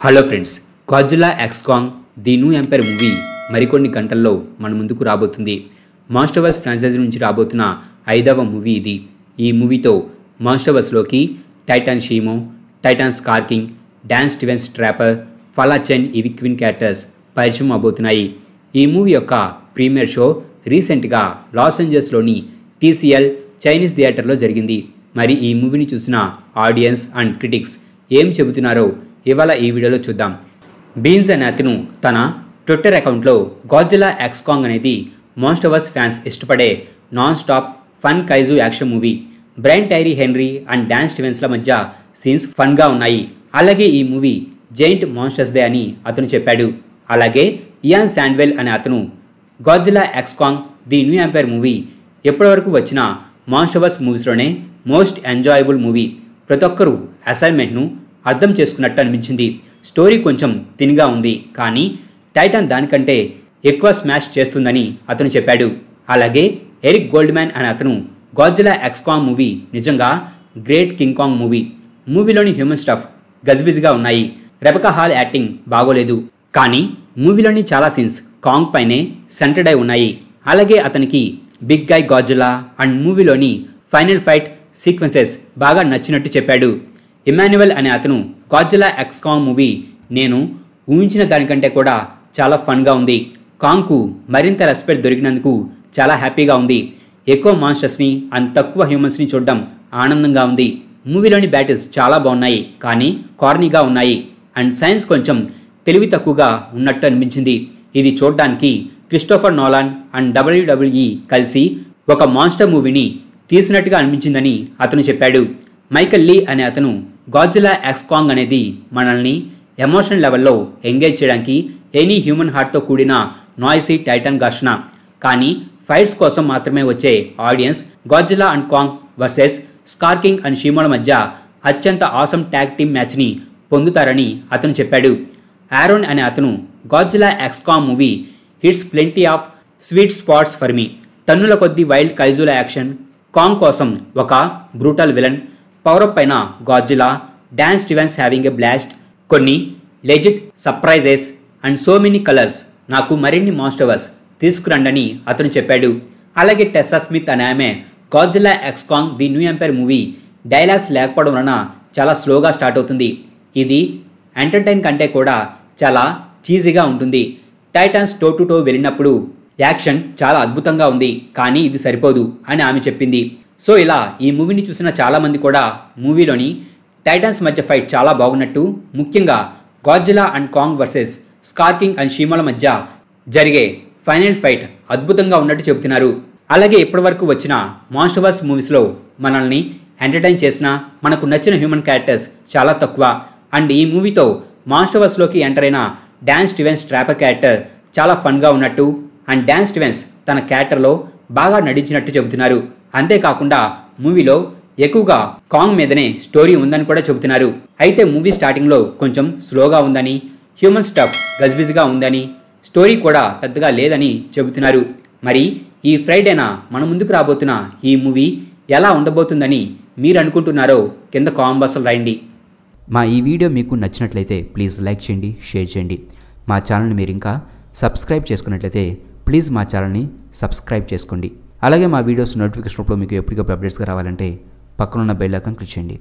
Hello friends, Godzilla x Kong the new empire movie మరికొన్ని గంటల్లో మన ముందుకు రాబోతుంది. మాస్టర్వర్స్ ఫ్రాంచైజీ నుంచి రాబోతున్న 5వ మూవీ ఇది. ఈ మూవీతో మాస్టర్వర్స్లోకి Titan Shimo, Titan Skar King, Dan Stevens Trapper, Fala Chen ఇవి క్వీన్ క్యారెక్టర్స్ పరిచయం అవబోతున్నాయి. ఈ మూవీ యొక్క ప్రీమియర్ షో రీసెంట్గా లాస్ ఏంజల్స్లోని TCL చైనీస్ థియేటర్లో జరిగింది. మరి ఈ మూవీని చూసిన ఆడియన్స్ అండ్ క్రిటిక్స్ ఏం చెబుతున్నారో ఇవాళ ఈ వీడియోలో చూద్దాం. బీన్స్ అనే అతను తన ట్విట్టర్ అకౌంట్లో గాడ్జిల్లా ఎక్స్ కాంగ్ అనేది మాస్టర్వర్స్ ఫ్యాన్స్ ఇష్టపడే non stop fun kaiju action movie. Brian Tyree Henry and Dan స్టీవెన్స్ల మధ్య సీన్స్ ఫన్గా ఉన్నాయి. అలాగే ఈ మూవీ జైంట్ మాన్స్టర్స్ డే అని అతను చెప్పాడు. అలాగే ఇయాన్ శాండ్వెల్ అనే అతను Godzilla x Kong the new empire movie ఎప్పటివరకు వచ్చిన మాస్టర్వర్స్ మూవీస్లోనే మోస్ట్ ఎంజాయబుల్ మూవీ. ప్రతి ఒక్కరూ అసైన్మెంట్ను అర్థం చేసుకున్నట్టు అనిపించింది. స్టోరీ కొంచెం థిన్గా ఉంది, కానీ టైటాన్ దానికంటే ఎక్కువ స్మాష్ చేస్తుందని అతను చెప్పాడు. అలాగే ఎరిక్ గోల్డ్మ్యాన్ అనే అతను గాడ్జిల్లా ఎక్స్ కాంగ్ మూవీ నిజంగా గ్రేట్ కింగ్ కాంగ్ మూవీ. మూవీలోని హ్యూమన్ స్టఫ్ గజిబిజిగా ఉన్నాయి. రెబకా హాల్ యాక్టింగ్ బాగోలేదు, కానీ మూవీలోని చాలా సీన్స్ కాంగ్ పైనే సెంటర్డ్ అయి ఉన్నాయి. అలాగే అతనికి బిగ్ గై గాడ్జిల్లా అండ్ మూవీలోని ఫైనల్ ఫైట్ సీక్వెన్సెస్ బాగా నచ్చినట్టు చెప్పాడు. ఇమాన్యువల్ అనే అతను గాడ్జిల్లా ఎక్స్ కాంగ్ మూవీ నేను ఊహించిన దానికంటే కూడా చాలా ఫన్గా ఉంది. కాంగ్కు మరింత రెస్పెక్ట్ దొరికినందుకు చాలా హ్యాపీగా ఉంది. ఎక్కువ మాన్స్టర్స్ని అండ్ తక్కువ హ్యూమన్స్ని చూడడం ఆనందంగా ఉంది. మూవీలోని బ్యాటిల్స్ చాలా బాగున్నాయి, కానీ కార్నీగా ఉన్నాయి అండ్ సైన్స్ కొంచెం తెలివి తక్కువగా ఉన్నట్టు అనిపించింది. ఇది చూడడానికి క్రిస్టోఫర్ నోలాన్ అండ్ WWE కలిసి ఒక మాన్స్టర్ మూవీని తీసినట్టుగా అనిపించిందని అతను చెప్పాడు. మైకెల్ లీ అనే అతను గాడ్జిల్లా ఎక్స్ కాంగ్ అనేది మనల్ని ఎమోషనల్ లెవెల్లో ఎంగేజ్ చేయడానికి ఎనీ హ్యూమన్ హార్ట్తో కూడిన నాయిసీ టైటాన్ ఘర్షణ, కానీ ఫైట్స్ కోసం మాత్రమే వచ్చే audience Godzilla and Kong versus Skar King and షీమోల మధ్య అత్యంత ఆసమ్ ట్యాగ్ టీమ్ మ్యాచ్ని పొందుతారని అతను చెప్పాడు. ఆరోన్ అనే అతను Godzilla x Kong movie hits plenty of sweet spots for me. టన్నుల కొద్ది వైల్డ్ కైజుల యాక్షన్, కాంగ్ కోసం ఒక బ్రూటల్ విలన్, పవరప్ పైన Godzilla, Dan Stevens having a blast, కొన్ని legit surprises and so many colours. నాకు మరిన్ని మాస్టర్వర్స్ తీసుకురండని అతను చెప్పాడు. అలాగే టెస్సా స్మిత్ అనే ఆమె Godzilla x Kong the new empire movie dialogues లేకపోవడం వలన చాలా స్లోగా స్టార్ట్ అవుతుంది. ఇది ఎంటర్టైన్ కంటే కూడా చాలా చీజీగా ఉంటుంది. టైటాన్స్ టో టు టో వెళ్ళినప్పుడు యాక్షన్ చాలా అద్భుతంగా ఉంది, కానీ ఇది సరిపోదు అని ఆమె చెప్పింది. సో ఇలా ఈ మూవీని చూసిన చాలామంది కూడా మూవీలోని టైటాన్స్ మధ్య ఫైట్ చాలా బాగున్నట్టు, ముఖ్యంగా Godzilla and Kong versus Skar King and షీమోల మధ్య జరిగే ఫైనల్ ఫైట్ అద్భుతంగా ఉన్నట్టు చెబుతున్నారు. అలాగే ఇప్పటివరకు వచ్చిన మాస్టర్వర్స్ మూవీస్లో మనల్ని ఎంటర్టైన్ చేసిన మనకు నచ్చిన హ్యూమన్ క్యారెక్టర్స్ చాలా తక్కువ. అండ్ ఈ మూవీతో మాస్టర్వర్స్లోకి ఎంటర్ అయిన డాన్ స్టీవెన్స్ ట్రాపర్ క్యారెక్టర్ చాలా ఫన్గా ఉన్నట్టు అండ్ డాన్ స్టీవెన్స్ తన క్యారెక్టర్లో బాగా నటించినట్టు చెబుతున్నారు. అంతేకాకుండా మూవీలో ఎక్కువగా కాంగ్ మీదనే స్టోరీ ఉందని కూడా చెబుతున్నారు. అయితే మూవీ స్టార్టింగ్లో కొంచెం స్లోగా ఉందని, హ్యూమన్ స్టఫ్ గజిబిజిగా ఉందని, స్టోరీ కూడా పెద్దగా లేదని చెబుతున్నారు. మరి ఈ ఫ్రైడేన మన ముందుకు రాబోతున్న ఈ మూవీ ఎలా ఉండబోతుందని మీరు అనుకుంటున్నారో కింద కామెంట్ బాక్స్లో రాయండి. మా ఈ వీడియో మీకు నచ్చినట్లయితే ప్లీజ్ లైక్ చేయండి, షేర్ చేయండి. మా ఛానల్ని మీరు ఇంకా సబ్స్క్రైబ్ చేసుకున్నట్లయితే ప్లీజ్ మా ఛానల్ని సబ్స్క్రైబ్ చేసుకోండి. అలాగే మా వీడియోస్ నోటిఫికేషన్ రూపంలో మీకు ఎప్పటికప్పుడు అప్డేట్స్గా రావాలంటే పక్కనున్న బెల్ ఐకాన్ క్లిక్ చేయండి.